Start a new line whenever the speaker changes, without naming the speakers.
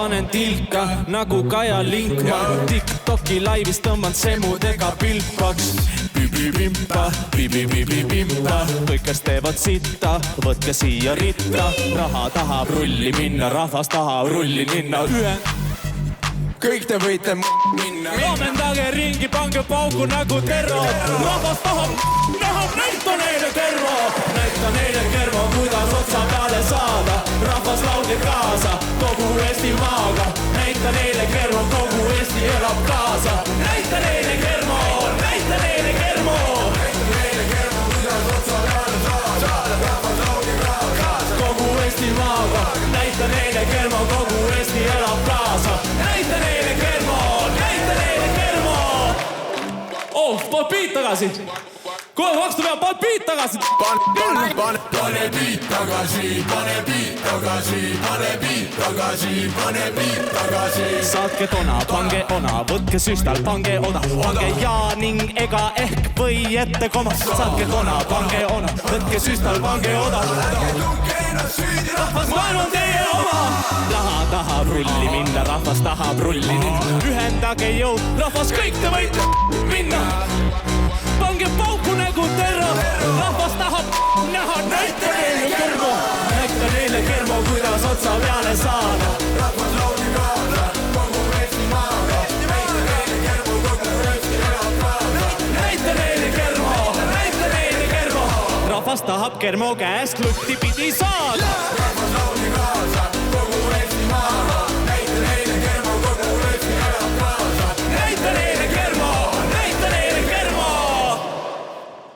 panen tilka nagu Kaja Linkma. TikToki laivis tõmban semudega pilpaks. Bibibimpa, bibibibimpa. Kõik, kes teevad sitta, võtke siia ritta. Raha tahab rulli minna, rahvas tahab rulli minna.
Kõik te võite minna.
Loomendage ringi, pange pauku nagu terro. Rahvas tahab näha, näita neile kervo. Näita neile kervo, kuidas otsa peale saada. Rahvas laulib kaasa kogu Eesti maaga. Näita neile kervo, kogu Eesti elab kaasa. Näita neile kervo, näita neile kervo.
Näita neile kervo, kuidas otsa peale saada. Rahvas laulib kaasa
kogu Eesti maaga. Näita neile kervo, kogu Eesti elab kaasa. Näita neile kervo, näita neile kervo. Oh, pool piit tagasi. Kohe vakstu peab, pane beat tagasi.
Pane beat tagasi, pane beat tagasi, pane beat tagasi, pane beat tagasi.
Saatke tona, pange ona, võtke süstal, pange oda. Pange ja ning ega ehk või ette koma. Saatke tona, pange ona, võtke süstal, pange oda. Rahvas maailm on teie oma. Raha tahab rulli minna, rahvas tahab rulli minna. Ühendage jõud, rahvas kõik te võite minna. Pange pauku nagu terro. Rahvas tahab näha, näita neile kermo. Näita neile kermo, kuidas otsa peale saada.
Rahvas laulib kaasa kogu Eesti maaga. Näita neile kermo, kogu Eesti elab kaasa.
Näita neile kermo, näita neile kermo. Rahvas tahab kermo käest lutti pidi saada.
Rahvas laulib kaasa